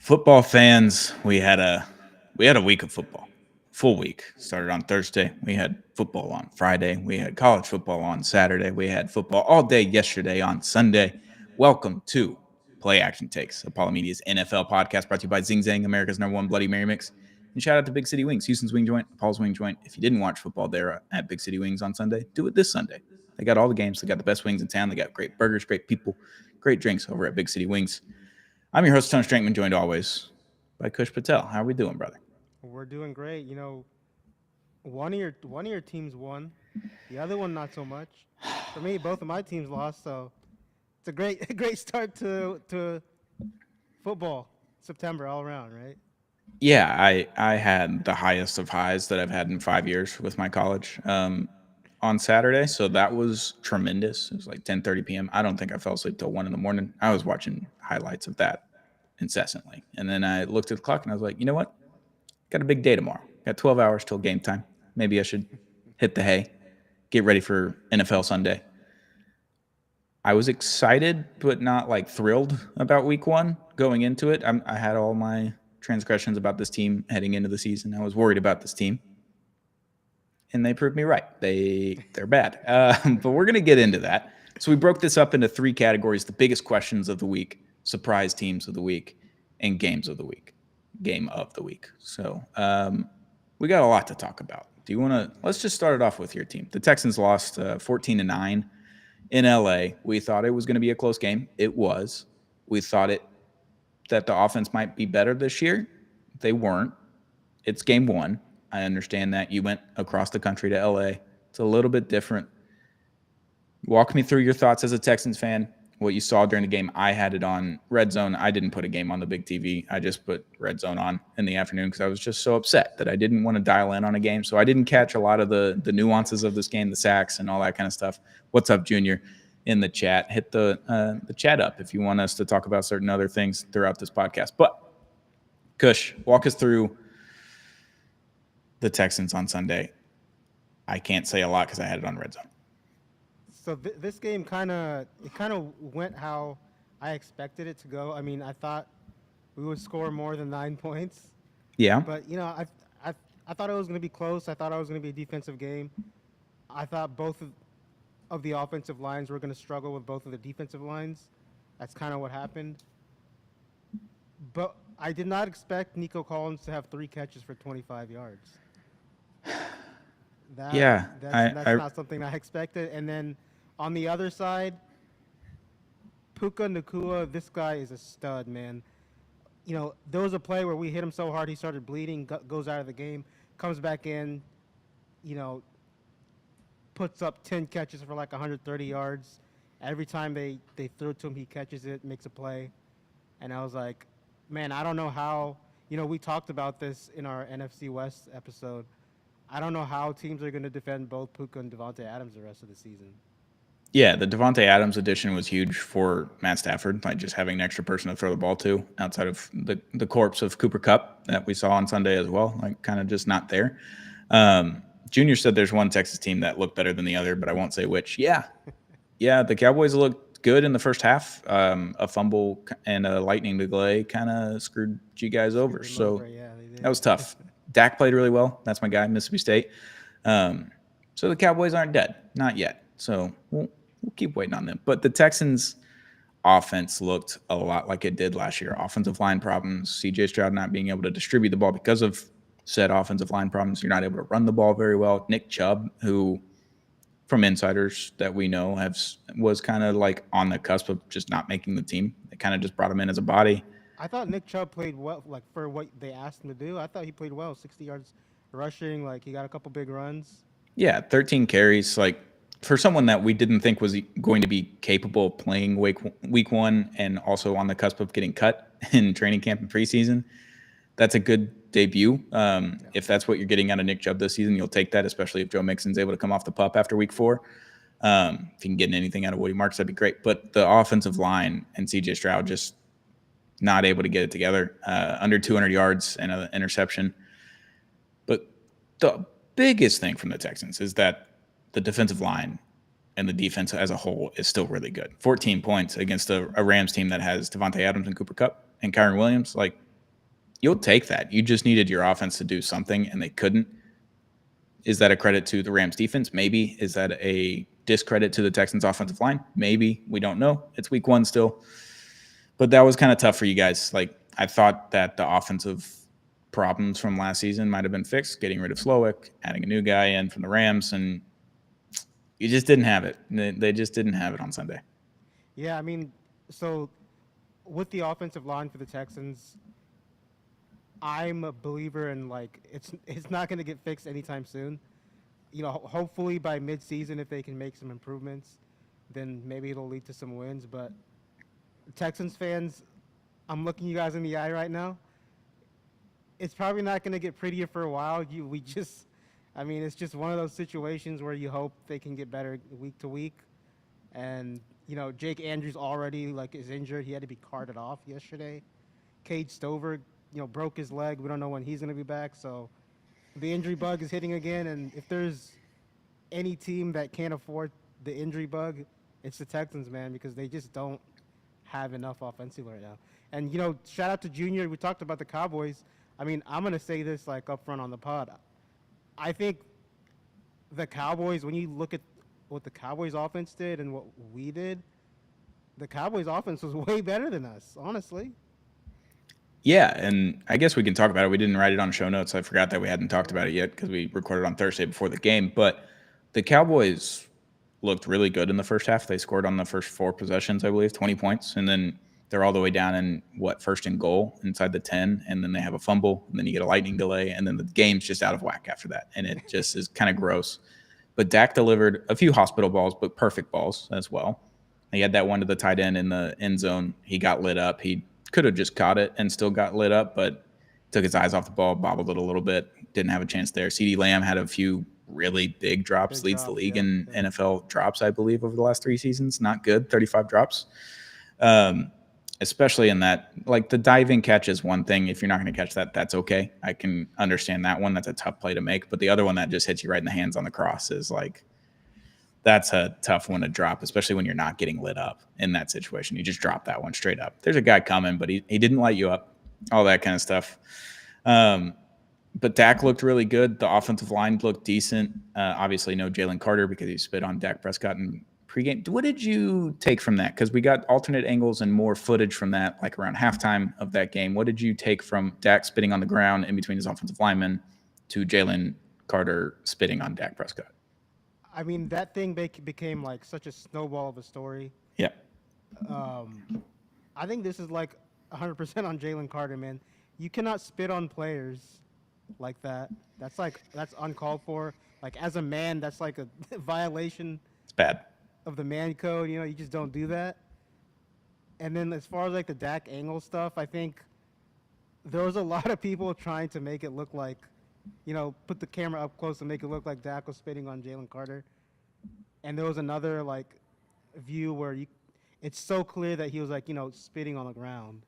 Football fans, we had a week of football. Full week. Started on Thursday. We had football on Friday. We had college football on Saturday. We had football all day yesterday on Sunday. Welcome to Play Action Takes, Apollo Media's NFL podcast brought to you by Zing Zang, America's #1 Bloody Mary Mix. And shout out to Big City Wings, Houston's Wing Joint, Paul's Wing Joint. If you didn't watch football there at Big City Wings on Sunday, do it this Sunday. They got all the games. They got the best wings in town. They got great burgers, great people, great drinks over at Big City Wings. I'm your host, Tony Strankman, joined always by Kush Patel. How are we doing, brother? We're doing great. One of your teams won, the other one not so much. For me, both of my teams lost, so it's a great a great start to football September all around, right? Yeah, I had the highest of highs that I've had in 5 years with my college on Saturday, so that was tremendous. It was like 10:30 p.m. I don't think I fell asleep till 1 in the morning. I was watching highlights of that incessantly, and then I looked at the clock and I was like, you know what? Got a big day tomorrow. Got 12 hours till game time. Maybe I should hit the hay, get ready for NFL Sunday. I was excited, but not like thrilled about week one going into it. I had all my transgressions about this team heading into the season. I was worried about this team, and they proved me right. They're bad. But we're going to get into that. So we broke this up into three categories: the biggest questions of the week, surprise teams of the week, and games of the week. Game of the week. So we got a lot to talk about. Do you want to? Let's just start it off with your team. The Texans lost 14-9 in LA. We thought it was going to be a close game. It was. We thought that the offense might be better this year. They weren't. It's game one. I understand that you went across the country to LA. It's a little bit different. Walk me through your thoughts as a Texans fan, what you saw during the game. I had it on Red Zone. I didn't put a game on the big TV. I just put Red Zone on in the afternoon because I was just so upset that I didn't want to dial in on a game. So I didn't catch a lot of the nuances of this game, the sacks and all that kind of stuff. What's up, Junior? In the chat, hit the chat up if you want us to talk about certain other things throughout this podcast. But Kush, walk us through the Texans on Sunday. I can't say a lot because I had it on Red Zone. So this game kind of went how I expected it to go. I mean, I thought we would score more than 9 points, Yeah. but I thought it was going to be close. I thought it was going to be a defensive game. I thought both of the offensive lines were going to struggle with both of the defensive lines. That's kind of what happened. But I did not expect Nico Collins to have 3 catches for 25 yards. Yeah, That's not something I expected. And then on the other side, Puka Nakua, this guy is a stud, man. There was a play where we hit him so hard he started bleeding, goes out of the game, comes back in, you know, puts up 10 catches for like 130 yards. Every time they throw it to him, he catches it, makes a play. And I was like, man, I don't know how. We talked about this in our NFC West episode. I don't know how teams are going to defend both Puka and Devontae Adams the rest of the season. Yeah, the Devontae Adams addition was huge for Matt Stafford, like just having an extra person to throw the ball to outside of the corpse of Cooper Kupp that we saw on Sunday as well, like kind of just not there. Junior said there's one Texas team that looked better than the other, but I won't say which. Yeah, the Cowboys looked good in the first half. A fumble and a lightning delay kind of screwed you guys over. So Yeah, they did. that was tough. Dak played really well. That's my guy, Mississippi State. So the Cowboys aren't dead, not yet. So we'll keep waiting on them. But the Texans' offense looked a lot like it did last year. Offensive line problems, C.J. Stroud not being able to distribute the ball because of said offensive line problems. You're not able to run the ball very well. Nick Chubb, who from insiders that we know was kind of like on the cusp of just not making the team. They kind of just brought him in as a body. I thought Nick Chubb played well, like for what they asked him to do. I thought he played well, 60 yards rushing. Like he got a couple big runs. Yeah, 13 carries. Like for someone that we didn't think was going to be capable of playing week one and also on the cusp of getting cut in training camp and preseason, that's a good debut. If that's what you're getting out of Nick Chubb this season, you'll take that, especially if Joe Mixon's able to come off the pup after week 4. If you can get anything out of Woody Marks, that'd be great. But the offensive line and C.J. Stroud just not able to get it together. Under 200 yards and an interception. But the biggest thing from the Texans is that the defensive line and the defense as a whole is still really good. 14 points against a Rams team that has Devontae Adams and Cooper Kupp and Kyron Williams. Like, you'll take that. You just needed your offense to do something, and they couldn't. Is that a credit to the Rams defense? Maybe. Is that a discredit to the Texans offensive line? Maybe. We don't know. It's week 1 still. But that was kind of tough for you guys. Like, I thought that the offensive problems from last season might have been fixed, getting rid of Slowick, adding a new guy in from the Rams, and you just didn't have it. They just didn't have it on Sunday. Yeah, I mean, so with the offensive line for the Texans, I'm a believer in like it's not going to get fixed anytime soon. You know, hopefully by mid-season, if they can make some improvements, then maybe it'll lead to some wins. But Texans fans, I'm looking you guys in the eye right now. It's probably not going to get prettier for a while. I mean, it's just one of those situations where you hope they can get better week to week. And you know, Jake Andrews already like is injured. He had to be carted off yesterday. Cade Stover, you know, broke his leg. We don't know when he's going to be back. So the injury bug is hitting again. And if there's any team that can't afford the injury bug, it's the Texans, man, because they just don't have enough offensively right now. And, you know, shout out to Junior. We talked about the Cowboys. I mean, I'm going to say this like up front on the pod. I think the Cowboys, when you look at what the Cowboys offense did and what we did, the Cowboys offense was way better than us, honestly. Yeah, and I guess we can talk about it. We didn't write it on show notes. I forgot that we hadn't talked about it yet because we recorded on Thursday before the game. But the Cowboys looked really good in the first half. They scored on the first 4 possessions, I believe, 20 points. And then they're all the way down in, first and goal inside the 10. And then they have a fumble. And then you get a lightning delay. And then the game's just out of whack after that. And it just is kind of gross. But Dak delivered a few hospital balls, but perfect balls as well. He had that one to the tight end in the end zone. He got lit up. He could have just caught it and still got lit up, but took his eyes off the ball, bobbled it a little bit, didn't have a chance there. CeeDee Lamb had a few really big drops, leads the league in NFL drops, I believe, over the last 3 seasons. Not good, 35 drops. Especially in that, like the diving catch is one thing. If you're not going to catch that, that's okay. I can understand that one. That's a tough play to make. But the other one that just hits you right in the hands on the cross is like, that's a tough one to drop, especially when you're not getting lit up in that situation. You just drop that one straight up. There's a guy coming, but he didn't light you up, all that kind of stuff. But Dak looked really good. The offensive line looked decent. Obviously, no Jalen Carter because he spit on Dak Prescott in pregame. What did you take from that? Because we got alternate angles and more footage from that, like around halftime of that game. What did you take from Dak spitting on the ground in between his offensive linemen to Jalen Carter spitting on Dak Prescott? I mean, that thing became like such a snowball of a story. Yeah. I think this is like 100% on Jalen Carter, man. You cannot spit on players like that. That's uncalled for. Like as a man, that's like a violation. It's bad. Of the man code. You know, you just don't do that. And then as far as like the Dak angle stuff, I think there was a lot of people trying to make it look like, you know, put the camera up close and make it look like Dak was spitting on Jalen Carter. And there was another like view where it's so clear that he was like, you know, spitting on the ground.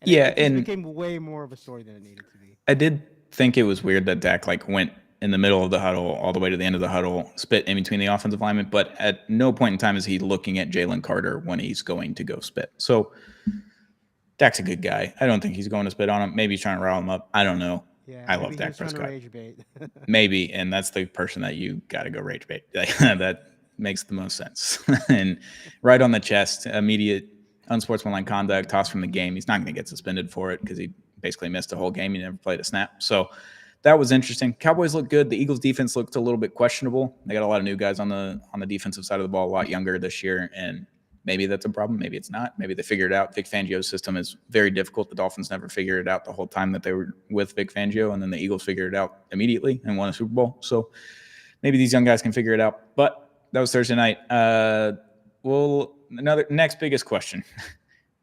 And it became way more of a story than it needed to be. I did think it was weird that Dak like went in the middle of the huddle all the way to the end of the huddle, spit in between the offensive linemen, but at no point in time is he looking at Jalen Carter when he's going to go spit. So Dak's a good guy. I don't think he's going to spit on him. Maybe he's trying to rile him up. I don't know. Yeah, I love Dak Prescott. Rage bait. Maybe, and that's the person that you got to go rage bait. That makes the most sense. And right on the chest, immediate unsportsmanlike conduct, toss from the game. He's not going to get suspended for it because he basically missed the whole game. He never played a snap. So that was interesting. Cowboys looked good. The Eagles defense looked a little bit questionable. They got a lot of new guys on the defensive side of the ball, a lot younger this year, and maybe that's a problem. Maybe it's not. Maybe they figured it out. Vic Fangio's system is very difficult. The Dolphins never figured it out the whole time that they were with Vic Fangio, and then the Eagles figured it out immediately and won a Super Bowl. So maybe these young guys can figure it out. But that was Thursday night. Next biggest question,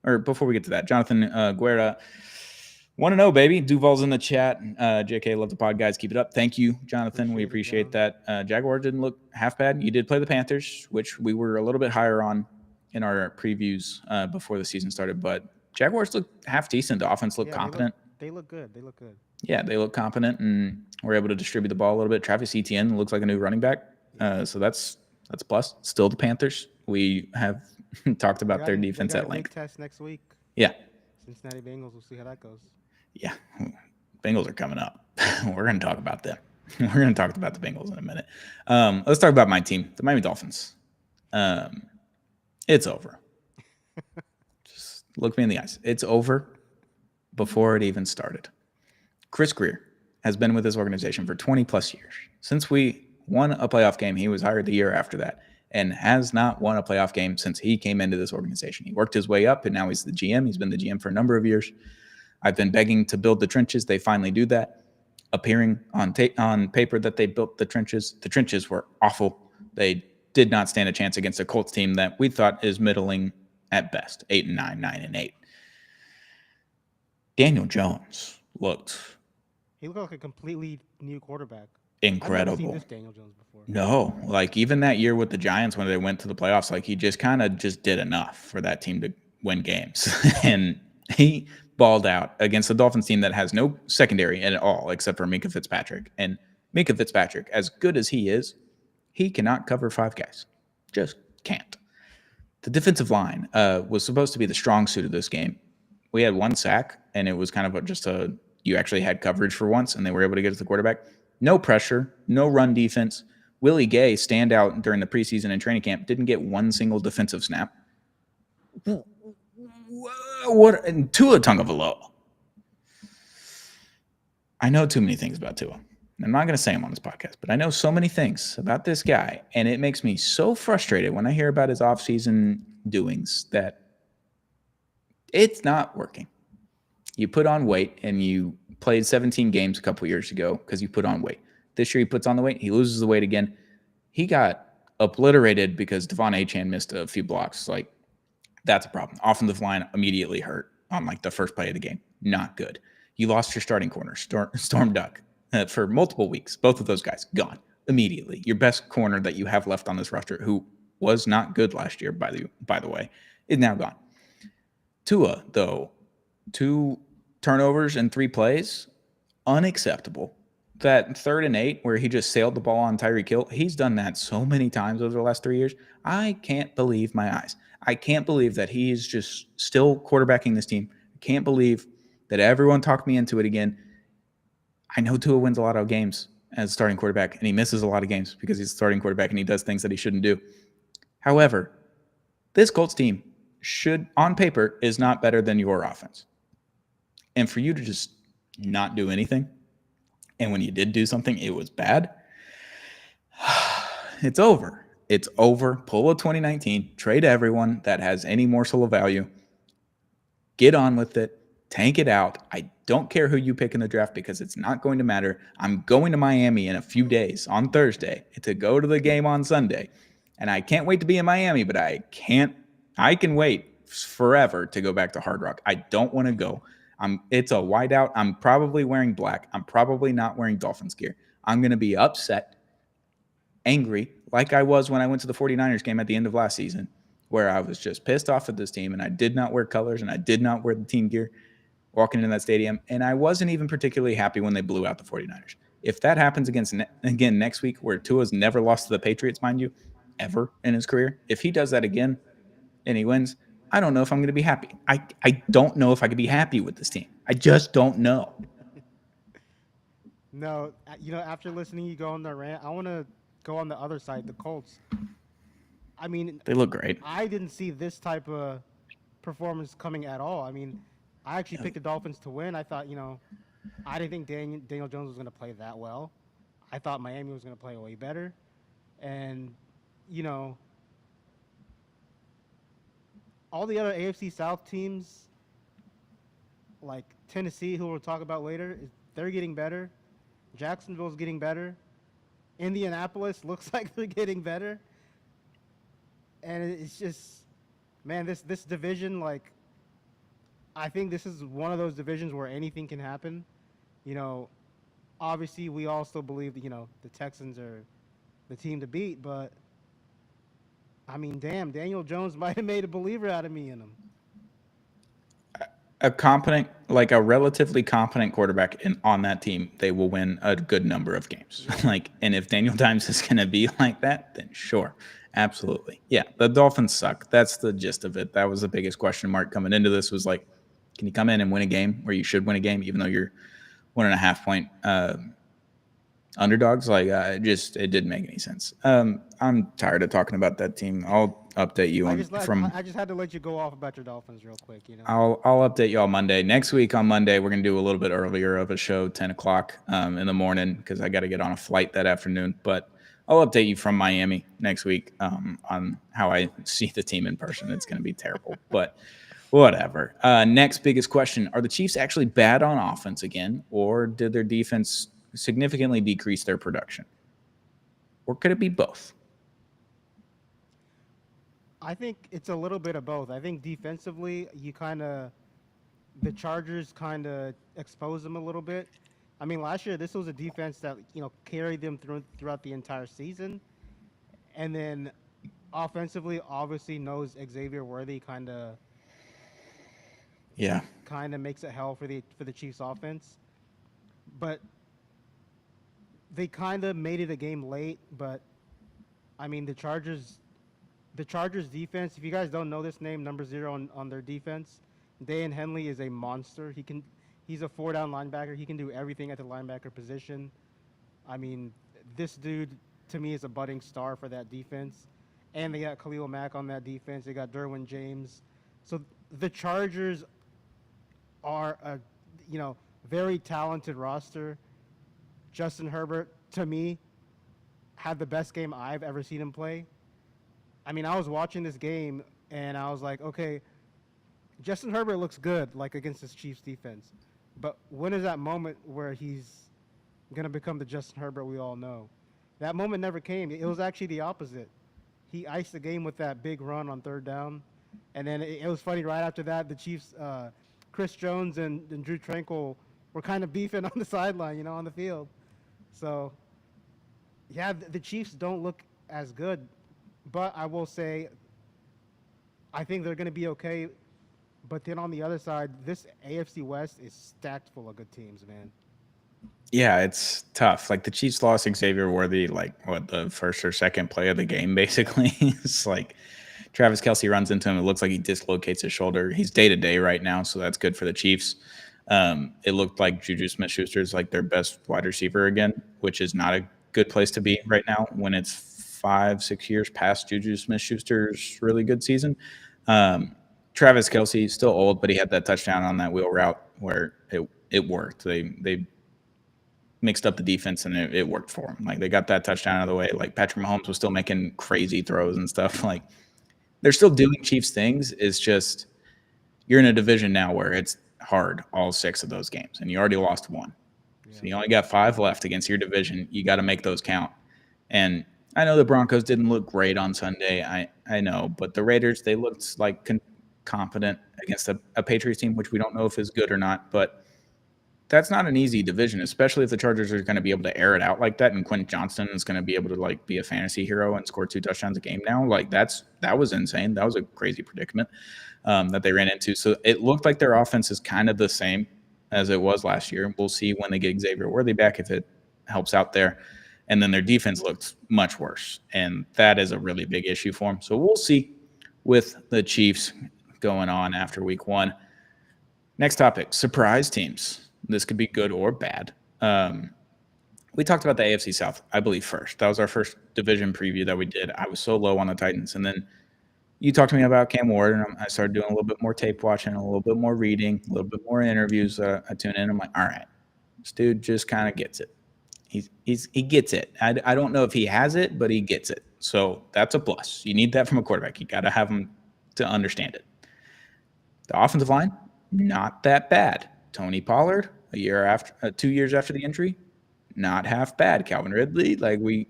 or before we get to that, Jonathan Guerra, want to know, baby. Duval's in the chat. JK, love the pod, guys. Keep it up. Thank you, Jonathan. We appreciate that. Jaguars didn't look half bad. You did play the Panthers, which we were a little bit higher on in our previews before the season started, but Jaguars look half decent. The offense looked competent. They look good. Yeah, they look competent, and we're able to distribute the ball a little bit. Travis Etienne looks like a new running back, so that's a plus. Still the Panthers. We have talked about their defense at length. Test next week. Yeah. Cincinnati Bengals. We'll see how that goes. Yeah, Bengals are coming up. We're going to talk about them. We're going to talk about the Bengals in a minute. Let's talk about my team, the Miami Dolphins. It's over. Just look me in the eyes. It's over before it even started. Chris Greer has been with this organization for 20 plus years. Since we won a playoff game, he was hired the year after that and has not won a playoff game since he came into this organization. He worked his way up and now he's the GM. He's been the GM for a number of years. I've been begging to build the trenches. They finally do that. Appearing on paper that they built the trenches. The trenches were awful. They did not stand a chance against a Colts team that we thought is middling at best, 8-9, 9-8. Daniel Jones looked He looked like a completely new quarterback. I've never seen incredible. this Daniel Jones before. No, like even that year with the Giants when they went to the playoffs, like he just kind of just did enough for that team to win games. And he balled out against the Dolphins team that has no secondary at all except for Minka Fitzpatrick. And Minka Fitzpatrick, as good as he is, he cannot cover 5 guys. Just can't. The defensive line was supposed to be the strong suit of this game. We had 1 sack, and it was kind of you actually had coverage for once, and they were able to get to the quarterback. No pressure, no run defense. Willie Gay, standout during the preseason and training camp, didn't get 1 single defensive snap. What? And Tua Tagovailoa. I know too many things about Tua. I'm not going to say them on this podcast, but I know so many things about this guy, and it makes me so frustrated when I hear about his offseason doings that it's not working. You put on weight, and you played 17 games a couple years ago because you put on weight. This year he puts on the weight. He loses the weight again. He got obliterated because Devon Achane missed a few blocks. Like, that's a problem. Offensive line immediately hurt on like the first play of the game. Not good. You lost your starting corner, Storm Duck, for multiple weeks. Both of those guys gone immediately. Your best corner that you have left on this roster, who was not good last year, by the way, is now gone. Tua, though, 2 turnovers in 3 plays, unacceptable. That 3rd and 8 where he just sailed the ball on Tyreek Hill, he's done that so many times over the last 3 years. I can't believe my eyes. I can't believe that he's just still quarterbacking this team. I can't believe that everyone talked me into it again. I know Tua wins a lot of games as starting quarterback, and he misses a lot of games because he's a starting quarterback and he does things that he shouldn't do. However, this Colts team on paper, is not better than your offense. And for you to just not do anything, and when you did do something, it was bad, it's over. It's over. Pull a 2019, trade everyone that has any morsel of value, get on with it, tank it out. I don't care who you pick in the draft because it's not going to matter. I'm going to Miami in a few days on Thursday to go to the game on Sunday. And I can't wait to be in Miami, but I can wait forever to go back to Hard Rock. I don't want to go. It's a whiteout. I'm probably wearing black. I'm probably not wearing Dolphins gear. I'm going to be upset, angry, like I was when I went to the 49ers game at the end of last season, where I was just pissed off at this team and I did not wear colors and I did not wear the team gear walking into that stadium. And I wasn't even particularly happy when they blew out the 49ers. If that happens again next week, where Tua's never lost to the Patriots, mind you, ever in his career, if he does that again and he wins, I don't know if I'm going to be happy. I don't know if I could be happy with this team. I just don't know. No, after listening you go on the rant, I want to go on the other side, the Colts. I mean, They look great. I didn't see this type of performance coming at all. I mean, I actually picked the Dolphins to win. I thought, I didn't think Daniel Jones was going to play that well. I thought Miami was going to play way better. And, all the other AFC South teams, like Tennessee, who we'll talk about later, they're getting better. Jacksonville's getting better. Indianapolis looks like they're getting better. And it's just, man, this division, like, I think this is one of those divisions where anything can happen. Obviously we all still believe that, the Texans are the team to beat, but I mean, damn, Daniel Jones might have made a believer out of me in him. A relatively competent quarterback on that team, they will win a good number of games. And if Daniel Dimes is going to be like that, then sure, absolutely. Yeah, the Dolphins suck. That's the gist of it. That was the biggest question mark coming into this, was like, Can you come in and win a game where you should win a game, even though you're 1.5 point underdogs? Like, it didn't make any sense. I'm tired of talking about that team. I'll update you on from. I just had to let you go off about your Dolphins real quick. I'll update you all Monday. Next week on Monday, we're gonna do a little bit earlier of a show, 10 o'clock in the morning, because I got to get on a flight that afternoon. But I'll update you from Miami next week on how I see the team in person. It's gonna be terrible, but whatever. Next biggest question: are the Chiefs actually bad on offense again, or did their defense significantly decrease their production, or could it be both? I think it's a little bit of both. I think defensively, the Chargers kind of exposed them a little bit. I mean, last year this was a defense that carried them throughout the entire season, and then offensively, obviously knows Xavier Worthy Yeah, kind of makes it hell for the Chiefs offense, but they kind of made it a game late. But I mean, the Chargers defense. If you guys don't know this name, number 0 on their defense, Dan Henley is a monster. He's a 4-down linebacker. He can do everything at the linebacker position. I mean, this dude to me is a budding star for that defense. And they got Khalil Mack on that defense. They got Derwin James. So the Chargers are a very talented roster. Justin Herbert to me had the best game I've ever seen him play. I mean, I was watching this game and I was like, okay, Justin Herbert looks good, like against this Chiefs defense. But when is that moment where he's going to become the Justin Herbert we all know? That moment never came. It was actually the opposite. He iced the game with that big run on 3rd down. And then it was funny, right after that, the Chiefs, Chris Jones and Drew Tranquil were kind of beefing on the sideline, on the field. So, yeah, the Chiefs don't look as good. But I will say, I think they're going to be okay. But then on the other side, this AFC West is stacked full of good teams, man. yeah, it's tough. Like the Chiefs lost Xavier Worthy, like what, the first or second play of the game, basically. It's like Travis Kelce runs into him. It looks like he dislocates his shoulder. He's day to day right now, so that's good for the Chiefs. It looked like Juju Smith-Schuster is like their best wide receiver again, which is not a good place to be right now when it's 5-6 years past Juju Smith-Schuster's really good season. Travis Kelce still old, but he had that touchdown on that wheel route where it worked. They mixed up the defense and it worked for them. Like they got that touchdown out of the way. Like Patrick Mahomes was still making crazy throws and stuff. Like they're still doing Chiefs things. It's just you're in a division now where it's hard all 6 of those games, and you already lost 1. Yeah. So you only got 5 left against your division. You got to make those count. And I know the Broncos didn't look great on Sunday. I know, but the Raiders, they looked like competent against a Patriots team, which we don't know if is good or not. But that's not an easy division, especially if the Chargers are going to be able to air it out like that, and Quentin Johnston is going to be able to like be a fantasy hero and score 2 touchdowns a game now. Like that was insane. That was a crazy predicament that they ran into. So it looked like their offense is kind of the same as it was last year. We'll see when they get Xavier Worthy back if it helps out there. And then their defense looked much worse, and that is a really big issue for them. So we'll see with the Chiefs going on after week 1. Next topic, surprise teams. This could be good or bad. We talked about the AFC South, I believe, first. That was our first division preview that we did. I was so low on the Titans. And then you talked to me about Cam Ward, and I started doing a little bit more tape watching, a little bit more reading, a little bit more interviews. I tune in. I'm like, all right, this dude just kind of gets it. He gets it. I don't know if he has it, but he gets it. So that's a plus. You need that from a quarterback. You got to have him to understand it. The offensive line, not that bad. Tony Pollard, 2 years after the injury, not half bad. Calvin Ridley, like we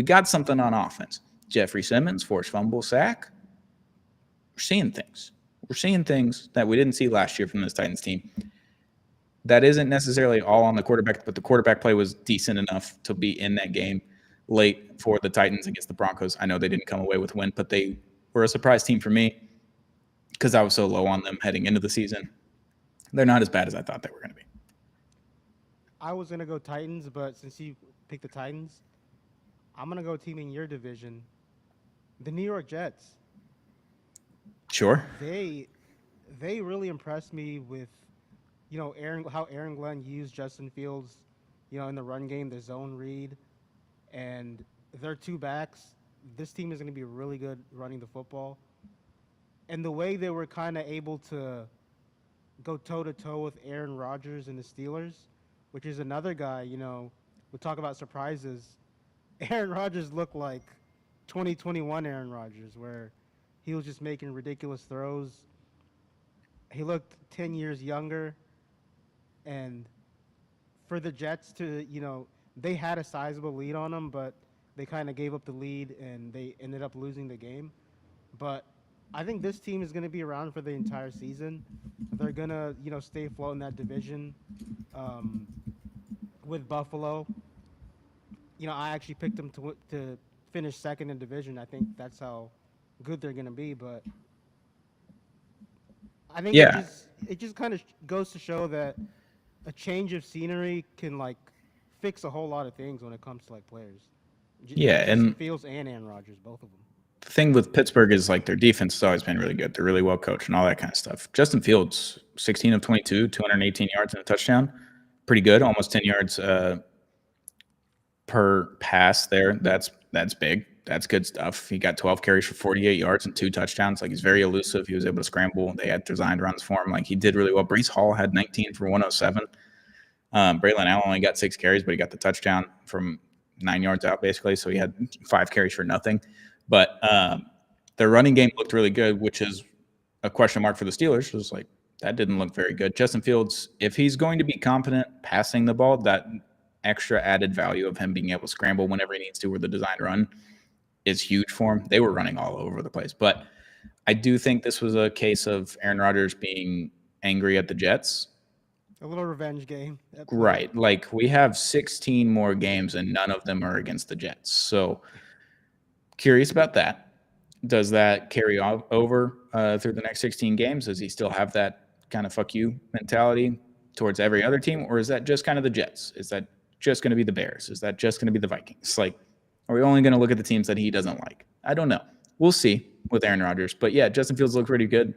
got something on offense. Jeffrey Simmons, forced fumble, sack. We're seeing things. We're seeing things that we didn't see last year from this Titans team. That isn't necessarily all on the quarterback, but the quarterback play was decent enough to be in that game late for the Titans against the Broncos. I know they didn't come away with a win, but they were a surprise team for me because I was so low on them heading into the season. They're not as bad as I thought they were going to be. I was going to go Titans, but since you picked the Titans, I'm going to go team in your division, the New York Jets. Sure. they really impressed me with Aaron Glenn used Justin Fields, in the run game, the zone read, and their two backs. This team is going to be really good running the football, and the way they were kind of able to go toe to toe with Aaron Rodgers and the Steelers, which is another guy. We talk about surprises. Aaron Rodgers looked like 2021 Aaron Rodgers, where he was just making ridiculous throws. He looked 10 years younger, and for the Jets to, they had a sizable lead on them, but they kind of gave up the lead and they ended up losing the game. But I think this team is going to be around for the entire season. They're going to, stay afloat in that division um, with Buffalo. I actually picked them to finish second in division. I think that's how good they're going to be. But I think Yeah, it just kind of goes to show that a change of scenery can like fix a whole lot of things when it comes to like players. yeah, Justin and Fields and Aaron Rodgers, both of them. the thing with Pittsburgh is like their defense has always been really good. They're really well coached and all that kind of stuff. Justin Fields, 16 of 22, 218 yards and a touchdown, pretty good, almost 10 yards per pass there. That's big. That's good stuff. He got 12 carries for 48 yards and 2 touchdowns. Like he's very elusive. He was able to scramble. They had designed runs for him. Like he did really well. Brees Hall had 19 for 107. Braylon Allen only got 6 carries, but he got the touchdown from 9 yards out basically. So he had 5 carries for nothing. But their running game looked really good, which is a question mark for the Steelers. It was like that didn't look very good. Justin Fields, if he's going to be competent passing the ball, that extra added value of him being able to scramble whenever he needs to, or the design run is huge for him. They were running all over the place. But I do think this was a case of Aaron Rodgers being angry at the Jets. A little revenge game. Right. Like we have 16 more games and none of them are against the Jets. So curious about that. Does that carry over through the next 16 games? Does he still have that kind of fuck you mentality towards every other team? Or is that just kind of the Jets? Is that just going to be the Bears? Is that just going to be the Vikings? Like, are we only going to look at the teams that he doesn't like? I don't know. We'll see with Aaron Rodgers. But yeah, Justin Fields looked pretty good.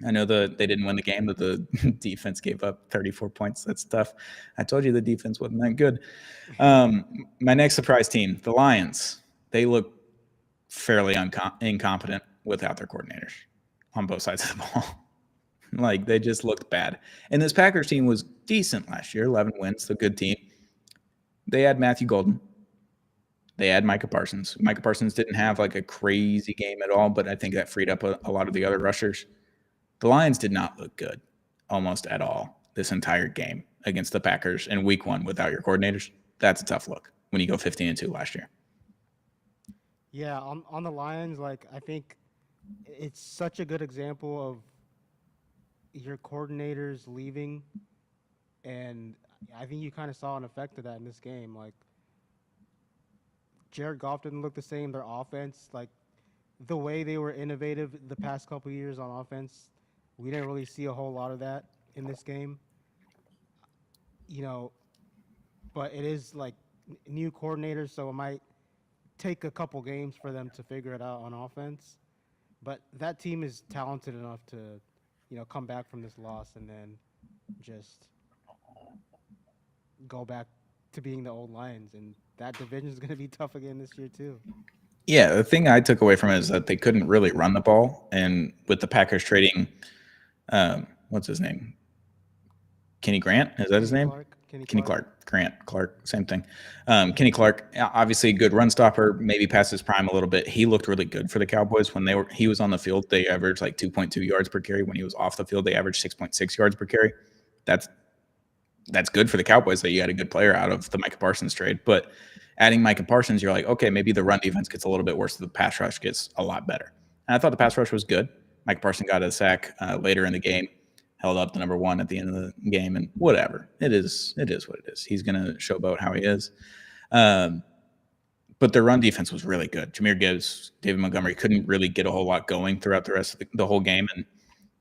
I know they didn't win the game, but the defense gave up 34 points. That's tough. I told you the defense wasn't that good. My next surprise team, the Lions. They look fairly incompetent without their coordinators on both sides of the ball. Like they just looked bad. And this Packers team was decent last year, 11 wins, a good team. They had Matthew Golden. They had Micah Parsons. Micah Parsons didn't have like a crazy game at all, but I think that freed up a lot of the other rushers. The Lions did not look good almost at all this entire game against the Packers in week 1 without your coordinators. That's a tough look when you go 15-2 last year. Yeah, on the Lions, like I think it's such a good example of your coordinators leaving, and I think you kind of saw an effect of that in this game. Like Jared Goff didn't look the same. Their offense, like the way they were innovative the past couple of years on offense, we didn't really see a whole lot of that in this game. You know, but it is like new coordinators, so it might take a couple games for them to figure it out on offense. But that team is talented enough to, come back from this loss and then just go back to being the old Lions. And that division is going to be tough again this year too. Yeah, the thing I took away from it is that they couldn't really run the ball, and with the Packers trading, what's his name? Kenny Grant, is that his name? Kenny Clark. Grant Clark, same thing. Kenny Clark, obviously a good run stopper, maybe past his prime a little bit. He looked really good for the Cowboys when he was on the field. They averaged like 2.2 yards per carry. When he was off the field, they averaged 6.6 yards per carry. That's good for the Cowboys that you had a good player out of the Micah Parsons trade. But adding Micah Parsons, you're like, okay, maybe the run defense gets a little bit worse. The pass rush gets a lot better. And I thought the pass rush was good. Micah Parsons got a sack later in the game, held up the number 1 at the end of the game, and whatever. It is what it is. He's going to showboat how he is. But their run defense was really good. Jahmyr Gibbs, David Montgomery couldn't really get a whole lot going throughout the rest of the whole game, and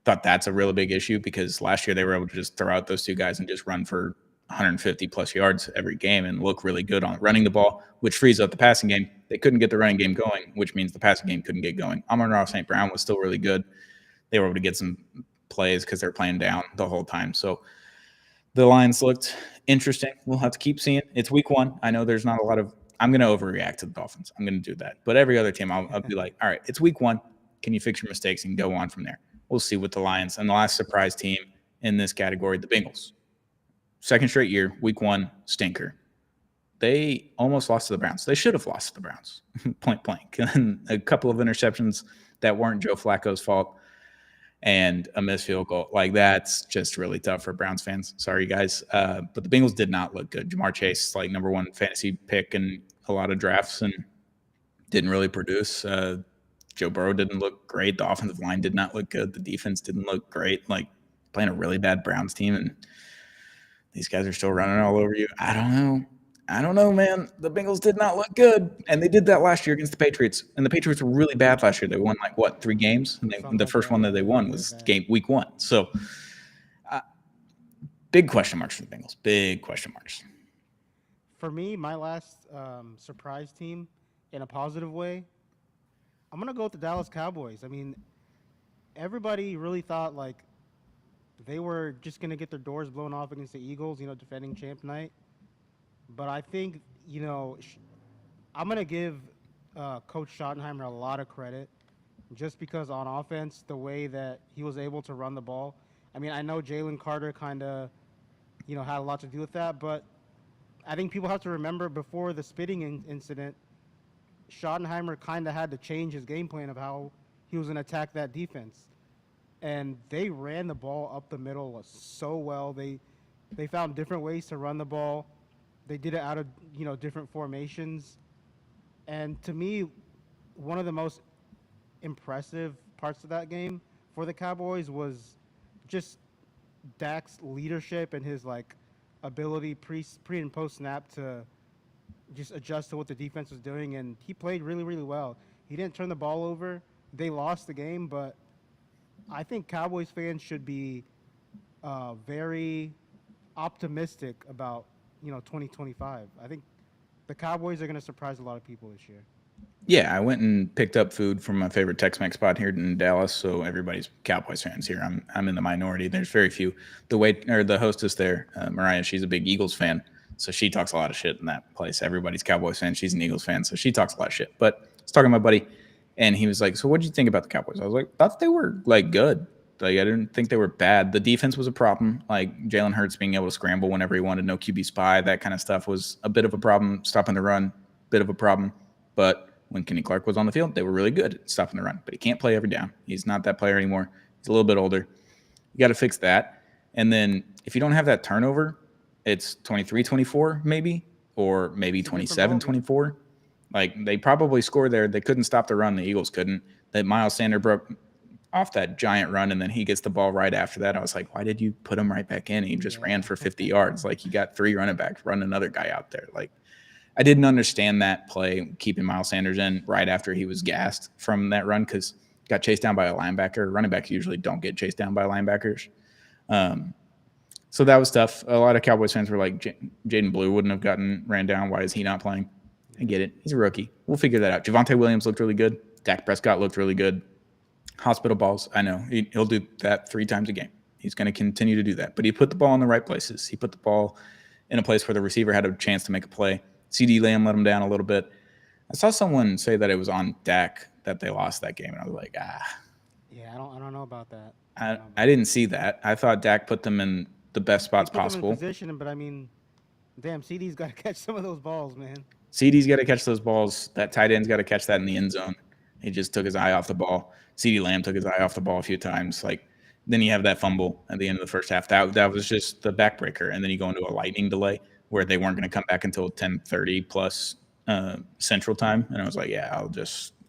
thought that's a really big issue because last year they were able to just throw out those two guys and just run for 150 plus yards every game and look really good on running the ball, which frees up the passing game. They couldn't get the running game going, which means the passing game couldn't get going. Amon-Ra St. Brown was still really good. They were able to get some plays because they're playing down the whole time. So the Lions looked interesting. We'll have to keep seeing. It's week 1. I know there's not a lot of – I'm going to overreact to the Dolphins. I'm going to do that. But every other team, I'll be like, all right, it's week 1. Can you fix your mistakes and go on from there? We'll see with the Lions. And the last surprise team in this category, the Bengals. Second straight year, week 1, stinker. They almost lost to the Browns. They should have lost to the Browns, point blank. And a couple of interceptions that weren't Joe Flacco's fault and a missed field goal. Like, that's just really tough for Browns fans. Sorry, guys. But the Bengals did not look good. Jamar Chase, like, number 1 fantasy pick in a lot of drafts and didn't really produce. Joe Burrow didn't look great. The offensive line did not look good. The defense didn't look great. Like, playing a really bad Browns team, and these guys are still running all over you. I don't know, man. The Bengals did not look good, and they did that last year against the Patriots. And the Patriots were really bad last year. They won, like, what, 3 games? And the first one that they won was week 1. So, big question marks for the Bengals. Big question marks. For me, my last surprise team, in a positive way, I'm going to go with the Dallas Cowboys. I mean, everybody really thought, like, they were just going to get their doors blown off against the Eagles, defending champ night. But I think, I'm going to give Coach Schottenheimer a lot of credit just because on offense, the way that he was able to run the ball. I mean, I know Jalen Carter kind of, had a lot to do with that, but I think people have to remember before the spitting incident, Schottenheimer kind of had to change his game plan of how he was going to attack that defense. And they ran the ball up the middle so well. They found different ways to run the ball. They did it out of, different formations. And to me, one of the most impressive parts of that game for the Cowboys was just Dak's leadership and his, like, ability pre and post snap to just adjust to what the defense was doing. And he played really, really well. He didn't turn the ball over. They lost the game, but I think Cowboys fans should be very optimistic about 2025. I think the Cowboys are going to surprise a lot of people this year. Yeah, I went and picked up food from my favorite Tex-Mex spot here in Dallas, so everybody's Cowboys fans here. I'm in the minority. There's very few. The hostess there, Mariah, she's a big Eagles fan, so she talks a lot of shit in that place. Everybody's Cowboys fan. She's an Eagles fan, so she talks a lot of shit. But I was talking to my buddy, and he was like, "So what did you think about the Cowboys?" I was like, "Thought they were, like, good. Like, I didn't think they were bad. The defense was a problem. Like, Jalen Hurts being able to scramble whenever he wanted, no QB spy, that kind of stuff was a bit of a problem. Stopping the run, bit of a problem. But when Kenny Clark was on the field, they were really good at stopping the run. But he can't play every down. He's not that player anymore. He's a little bit older. You got to fix that. And then if you don't have that turnover, it's 23-24 maybe, or maybe 27-24. Like, they probably scored there. They couldn't stop the run. The Eagles couldn't. That Miles Sanders broke off that giant run, and then he gets the ball right after that. I was like, why did you put him right back in? He just ran for 50 yards. Like, you got 3 running backs, run another guy out there. Like, I didn't understand that play, keeping Miles Sanders in right after he was gassed from that run, because got chased down by a linebacker. Running backs usually don't get chased down by linebackers. So that was tough. A lot of Cowboys fans were like, Jaden Blue wouldn't have gotten ran down. Why is he not playing? I get it. He's a rookie. We'll figure that out. Javonte Williams looked really good. Dak Prescott looked really good. Hospital balls, I know. He'll do that 3 times a game. He's going to continue to do that. But he put the ball in the right places. He put the ball in a place where the receiver had a chance to make a play. CD Lamb let him down a little bit. I saw someone say that it was on Dak that they lost that game, and I was like, Yeah, I don't know about that. I didn't see that. I thought Dak put them in the best spots possible. Them in position, but I mean, damn, CD's got to catch some of those balls, man. CD's got to catch those balls. That tight end's got to catch that in the end zone. He just took his eye off the ball. CD Lamb took his eye off the ball a few times. Like, then you have that fumble at the end of the first half. That was just the backbreaker. And then you go into a lightning delay where they weren't going to come back until 10:30 plus Central Time. And I was like, yeah,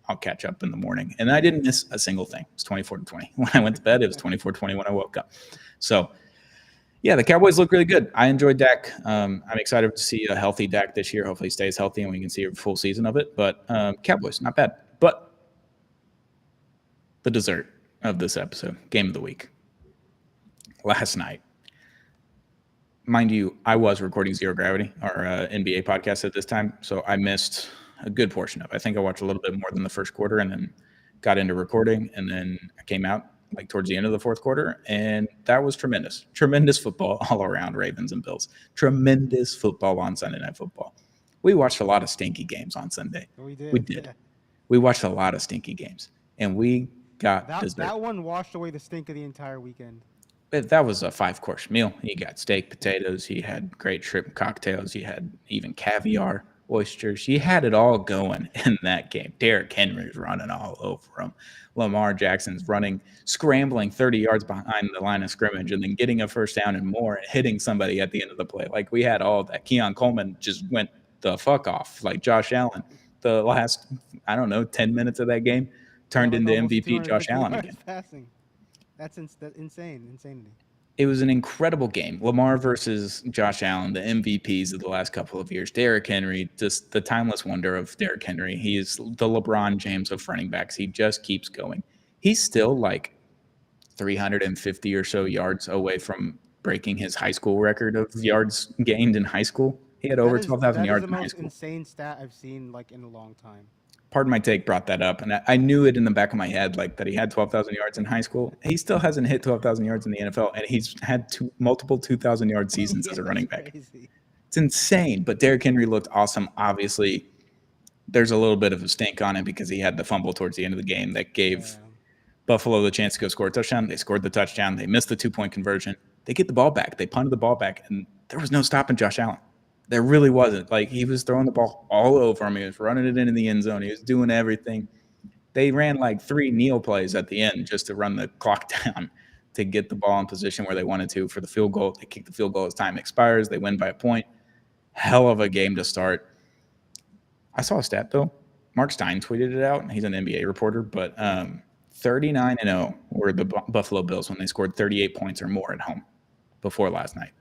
I'll catch up in the morning. And I didn't miss a single thing. It was 24-20. When I went to bed, it was 24-20 when I woke up. So, yeah, the Cowboys look really good. I enjoyed Dak. I'm excited to see a healthy Dak this year. Hopefully he stays healthy and we can see a full season of it. But Cowboys, not bad. But the dessert of this episode, game of the week. Last night, mind you, I was recording Zero Gravity, our NBA podcast at this time, so I missed a good portion of it. I think I watched a little bit more than the first quarter and then got into recording, and then I came out, like towards the end of the fourth quarter, and that was tremendous. Tremendous football all around, Ravens and Bills. Tremendous football on Sunday Night Football. We watched a lot of stinky games on Sunday. We We did. did. Yeah. We watched a lot of stinky games, and we got That dessert. that one washed away the stink of the entire weekend. That was a 5-course meal. You got steak, potatoes. You had great shrimp cocktails. You had even caviar, oysters. You had it all going in that game. Derrick Henry's running all over him. Lamar Jackson's running, scrambling 30 yards behind the line of scrimmage and then getting a first down and more and hitting somebody at the end of the play. Like, we had all that. Keon Coleman just went the fuck off. Like Josh Allen, the last, I don't know, 10 minutes of that game Yeah, turned like into almost MVP Josh 250 Allen yards again. passing. That's insanity. It was an incredible game. Lamar versus Josh Allen, the MVPs of the last couple of years. Derrick Henry, just the timeless wonder of Derrick Henry. He is the LeBron James of running backs. He just keeps going. He's still like 350 or so yards away from breaking his high school record of yards gained in high school. He had over 12,000 That is yards the in high most school. insane stat I've seen like in a long time. Pardon my take brought that up, and I knew it in the back of my head, like that he had 12,000 yards in high school. He still hasn't hit 12,000 yards in the NFL, and he's had multiple 2,000-yard seasons Yeah, as a that's running back. crazy. It's insane. But Derrick Henry looked awesome. Obviously, there's a little bit of a stink on it because he had the fumble towards the end of the game that gave Yeah. Buffalo the chance to go score a touchdown. They scored the touchdown. They missed the 2-point conversion. They get the ball back. They punted the ball back, and there was no stopping Josh Allen. There really wasn't. Like, he was throwing the ball all over him. He was running it into the end zone. He was doing everything. They ran like 3 kneel plays at the end just to run the clock down to get the ball in position where they wanted to for the field goal. They kick the field goal as time expires. They win by a point. Hell of a game to start. I saw a stat, though. Mark Stein tweeted it out. He's an NBA reporter, but 39-0 were the Buffalo Bills when they scored 38 points or more at home before last night.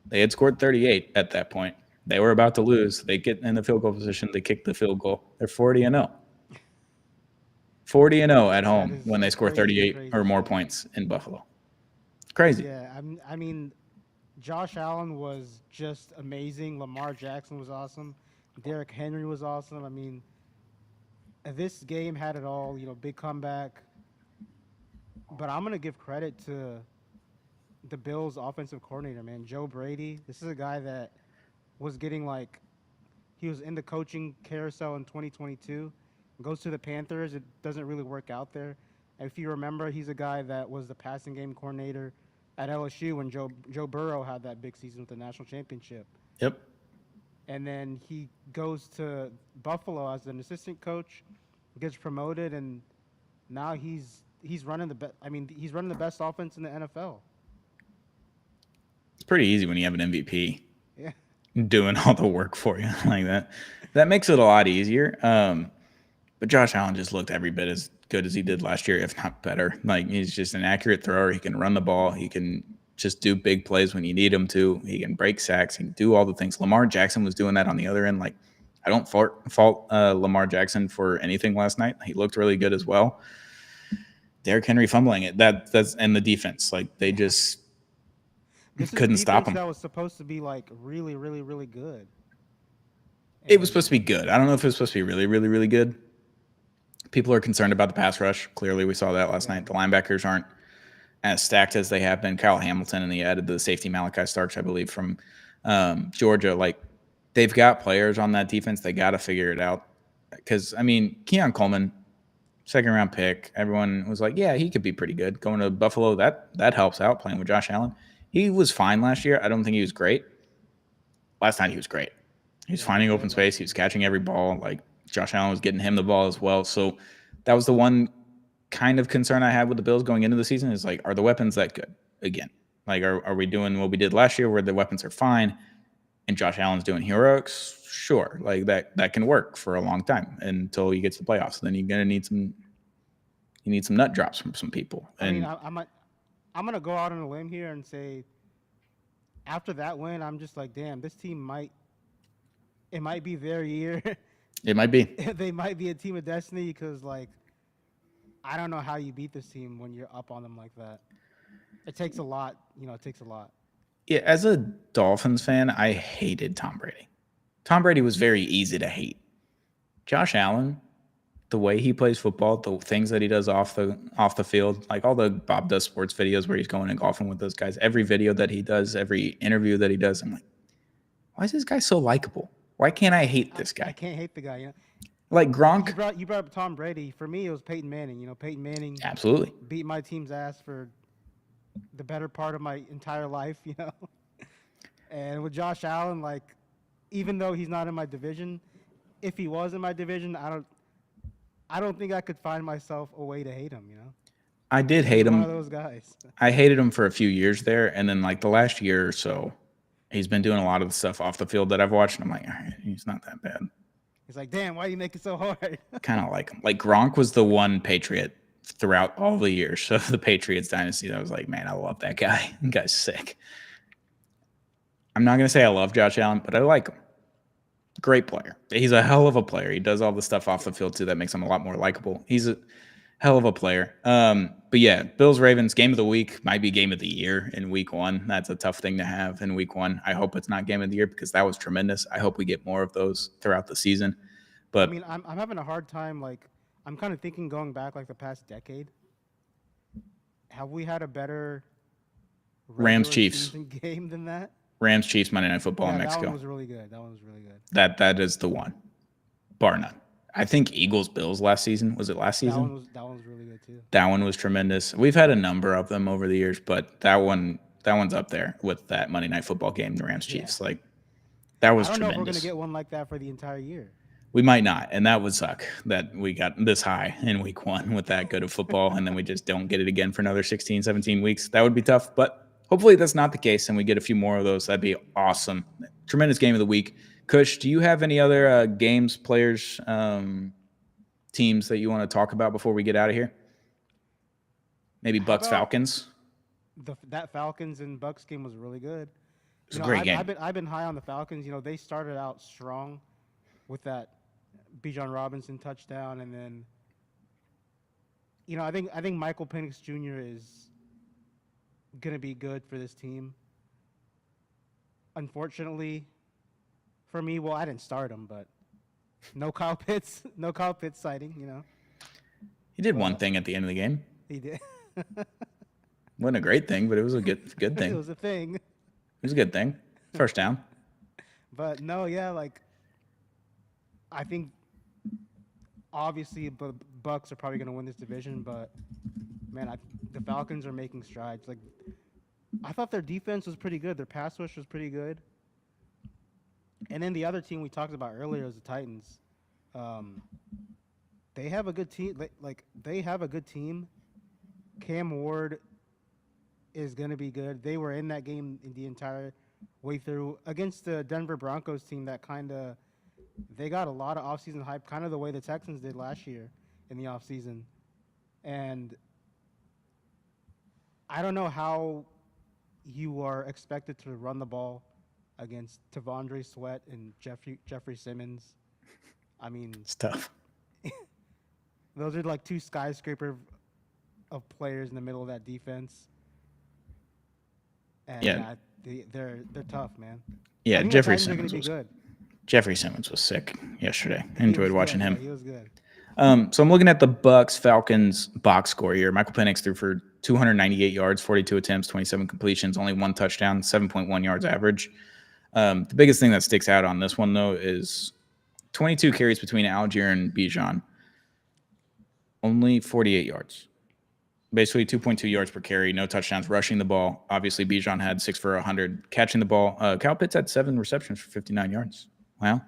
They had scored 38 at that point. They were about to lose. They get in the field goal position. They kick the field goal. They're 40-0. 40-0 at home when they score 38 or more points in Buffalo. Crazy. Yeah, I mean, Josh Allen was just amazing. Lamar Jackson was awesome. Derrick Henry was awesome. I mean, this game had it all. Big comeback. But I'm gonna give credit to the Bills' offensive coordinator, man, Joe Brady. This is a guy that was getting he was in the coaching carousel in 2022. Goes to the Panthers. It doesn't really work out there. And if you remember, he's a guy that was the passing game coordinator at LSU when Joe Burrow had that big season with the national championship. Yep. And then he goes to Buffalo as an assistant coach, gets promoted, and now he's running the best. I mean, he's running the best offense in the NFL. It's pretty easy when you have an MVP Yeah. doing all the work for you like that. That makes it a lot easier. But Josh Allen just looked every bit as good as he did last year, if not better. Like, he's just an accurate thrower. He can run the ball. He can just do big plays when you need him to. He can break sacks. He can do all the things. Lamar Jackson was doing that on the other end. Like, I don't fault Lamar Jackson for anything last night. He looked really good as well. Derrick Henry fumbling it. That's and the defense. Like, they just couldn't stop him. That was supposed to be really, really, really good. It was supposed to be good. I don't know if it was supposed to be really, really, really good. People are concerned about the pass rush. Clearly, we saw that last night. The linebackers aren't as stacked as they have been. Kyle Hamilton, and he added the safety Malachi Starks, I believe, from Georgia. Like, they've got players on that defense. They got to figure it out. Because, I mean, Keon Coleman, second-round pick. Everyone was like, yeah, he could be pretty good. Going to Buffalo, that helps out, playing with Josh Allen. He was fine last year. I don't think he was great. Last night, he was great. He was finding open space. He was catching every ball. Like, Josh Allen was getting him the ball as well. So that was the one kind of concern I had with the Bills going into the season is, like, are the weapons that good again? Like, are we doing what we did last year where the weapons are fine and Josh Allen's doing heroics? Sure. Like, that can work for a long time until you get to the playoffs. Then you're going to need some nut drops from some people. And I mean, I'm going to go out on a limb here and say after that win, I'm just like, damn, this team might be their year. It might be. They might be a team of destiny because, I don't know how you beat this team when you're up on them like that. It takes a lot. It takes a lot. Yeah, as a Dolphins fan, I hated Tom Brady. Tom Brady was very easy to hate. Josh Allen, the way he plays football, the things that he does off the field, like all the Bob Does Sports videos where he's going and golfing with those guys, every video that he does, every interview that he does, I'm like, why is this guy so likable? Why can't I hate this guy? I can't hate the guy. You know, Like Gronk, you brought up Tom Brady. For me, it was Peyton Manning. You know, Peyton Manning absolutely. beat my team's ass for the better part of my entire life. You know, and with Josh Allen, like, even though he's not in my division, if he was in my division, I don't think I could find myself a way to hate him. You know, I did hate he's him. one of those guys. I hated him for a few years there, and then like the last year or so, he's been doing a lot of the stuff off the field that I've watched, and I'm like, all right, he's not that bad. He's like, damn, why you make it so hard? Kind of like him. Like Gronk was the one Patriot throughout all the years of the Patriots dynasty that I was like, man, I love that guy. That guy's sick. I'm not gonna say I love Josh Allen, but I like him. Great player. He's a hell of a player. He does all the stuff off the field too that makes him a lot more likable. He's a hell of a player. But yeah, Bills Ravens game of the week might be game of the year in week 1. That's a tough thing to have in week 1. I hope it's not game of the year because that was tremendous. I hope we get more of those throughout the season. But I mean, I'm having a hard time. Like, I'm kind of thinking going back like the past decade. Have we had a better Rams regular Chiefs season game than that? Rams Chiefs Monday Night Football in That Mexico. one was really good. That one was really good. That is the one, bar none. I think Eagles Bills last season. Was it last season? That one was really good too. That one was tremendous. We've had a number of them over the years, but that one's up there with that Monday Night Football game, the Rams Chiefs. Yeah. Like that was I don't know tremendous. if we're gonna get one like that for the entire year. We might not, and that would suck that we got this high in week 1 with that good of football, and then we just don't get it again for another 16, 17 weeks. That would be tough, but hopefully that's not the case, and we get a few more of those. That'd be awesome. Tremendous game of the week. Kush, do you have any other games, players, teams that you want to talk about before we get out of here? Maybe Bucks Falcons. That Falcons and Bucks game was really good. It was a great game. I've been high on the Falcons. You know, they started out strong with that Bijan Robinson touchdown, and then, you know, I think Michael Penix Jr. is gonna be good for this team. Unfortunately, for me, well, I didn't start him, but no Kyle Pitts sighting. You know, He did one thing at the end of the game. he did. Wasn't a great thing, but it was a good thing. It was a thing. It was a good thing. First down. But no, yeah, like, I think obviously the Bucks are probably going to win this division, but man, the Falcons are making strides. Like, I thought their defense was pretty good. Their pass rush was pretty good. And then the other team we talked about earlier is the Titans. They have a good team. Like, they have a good team. Cam Ward is going to be good. They were in that game in the entire way through against the Denver Broncos team that they got a lot of offseason hype, kind of the way the Texans did last year in the offseason. And I don't know how you are expected to run the ball against Tavondre Sweat and Jeffrey Simmons. I mean, It's tough. those are like two skyscraper of players in the middle of that defense. And Yeah. they're tough, man. Yeah, I think Jeffrey the Titans are gonna Simmons be was good. Jeffrey Simmons was sick yesterday. I He enjoyed was watching good. him. Yeah, he was good. So I'm looking at the Bucks Falcons box score here. Michael Penix threw for 298 yards, 42 attempts, 27 completions, only 1 touchdown, 7.1 yards average. The biggest thing that sticks out on this one though is 22 carries between Algier and Bijan, only 48 yards. Basically 2.2 yards per carry, no touchdowns rushing the ball. Obviously, Bijan had 6 for 100 catching the ball. Kyle Pitts had 7 receptions for 59 yards. Wow.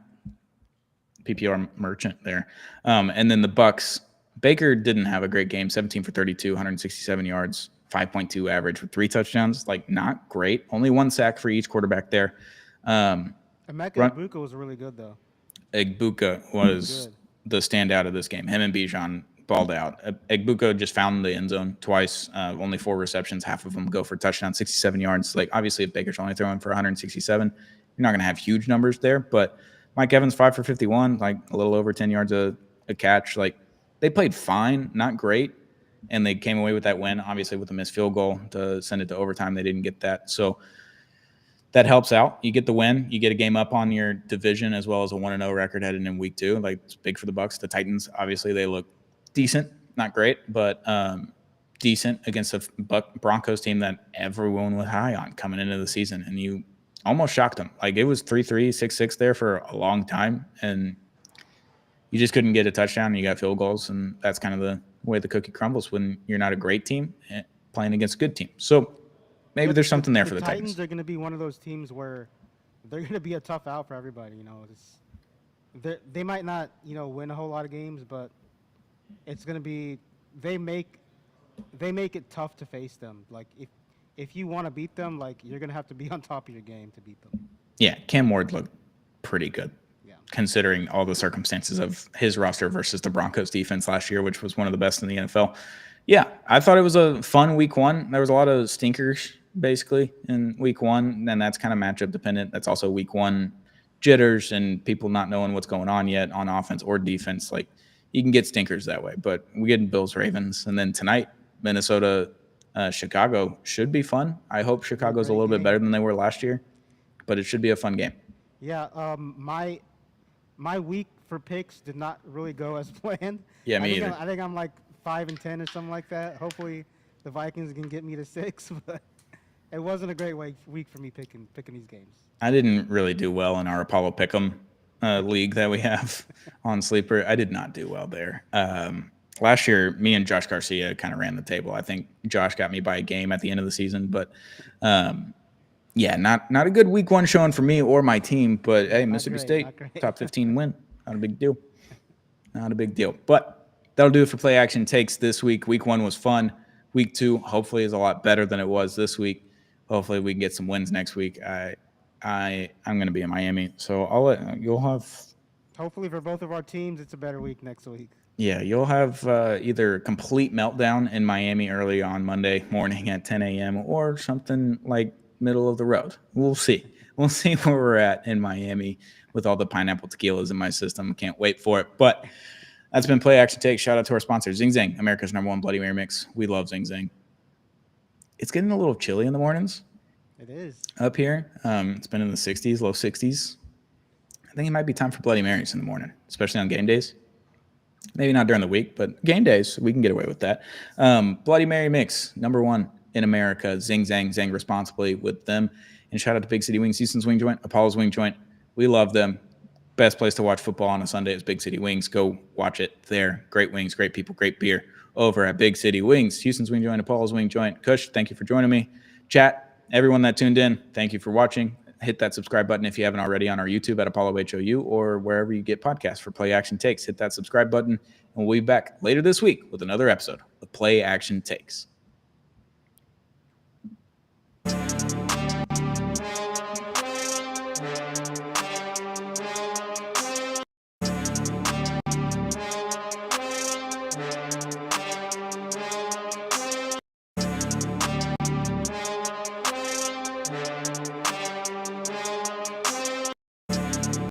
PPR merchant there. And then the Bucks, Baker didn't have a great game, 17 for 32, 167 yards, 5.2 average with 3 touchdowns. Like, not great. Only 1 sack for each quarterback there. Emeka Egbuka was really good, though. Egbuka was the standout of this game. Him and Bijan balled out. Egbuka just found the end zone twice, only 4 receptions, half of them go for touchdown, 67 yards. Like, obviously, if Baker's only throwing for 167, you're not going to have huge numbers there. But Mike Evans, 5 for 51, like a little over 10 yards a catch. Like, they played fine, not great, and they came away with that win, obviously with a missed field goal to send it to overtime. They didn't get that. So that helps out. You get the win. You get a game up on your division as well as a 1-0 record headed in week 2. Like, it's big for the Bucs. The Titans, obviously, they look decent, not great, but decent against a Broncos team that everyone was high on coming into the season, and you almost shocked them. Like, it was 3-3, 6-6 there for a long time, and you just couldn't get a touchdown. And you got field goals, and that's kind of the way the cookie crumbles when you're not a great team playing against a good team. So maybe there's something there for the Titans. Titans are going to be one of those teams where they're going to be a tough out for everybody. They might not win a whole lot of games, but it's going to be they make it tough to face them. Like, if you want to beat them, like, you're going to have to be on top of your game to beat them. Yeah, Cam Ward looked pretty good. Considering all the circumstances of his roster versus the Broncos defense last year, which was one of the best in the NFL. Yeah, I thought it was a fun week 1. There was a lot of stinkers, basically, in week 1, and that's kind of matchup dependent. That's also week 1 jitters and people not knowing what's going on yet on offense or defense. Like, you can get stinkers that way, but we get Bills-Ravens. And then tonight, Minnesota, Chicago should be fun. I hope Chicago's a little bit better than they were last year, but it should be a fun game. Yeah, my week for picks did not really go as planned. Yeah, me either. I think I'm like 5-10 or something like that. Hopefully, the Vikings can get me to 6, but it wasn't a great week for me picking these games. I didn't really do well in our Apollo Pick'em league that we have on Sleeper. I did not do well there. Last year, me and Josh Garcia kind of ran the table. I think Josh got me by a game at the end of the season, but yeah, not a good week 1 showing for me or my team, but hey, Mississippi State, top 15 win. Not a big deal. Not a big deal. But that'll do it for Play Action Takes this week. Week 1 was fun. Week 2, hopefully, is a lot better than it was this week. Hopefully, we can get some wins next week. I'm going to be in Miami, so you'll have. Hopefully, for both of our teams, it's a better week next week. Yeah, you'll have either a complete meltdown in Miami early on Monday morning at 10 a.m. or something like middle of the road. We'll see. We'll see where we're at in Miami with all the pineapple tequilas in my system. Can't wait for it. But that's been Play Action Take. Shout out to our sponsor, Zing Zang, America's #1 Bloody Mary mix. We love Zing Zang. It's getting a little chilly in the mornings. It is. Up here. It's been in the 60s, low 60s. I think it might be time for Bloody Marys in the morning, especially on game days. Maybe not during the week, but game days, we can get away with that. Bloody Mary mix, #1 in America. Zing Zang, Zang responsibly with them. And shout out to Big City Wings, Houston's Wing Joint, Apollo's Wing Joint. We love them. Best place to watch football on a Sunday is Big City Wings. Go watch it there. Great wings, great people, great beer over at Big City Wings, Houston's Wing Joint, Apollo's Wing Joint. Kush, thank you for joining me. Chat, everyone that tuned in, thank you for watching. Hit that subscribe button if you haven't already on our YouTube at Apollo HOU or wherever you get podcasts for Play Action Takes. Hit that subscribe button, and we'll be back later this week with another episode of Play Action Takes.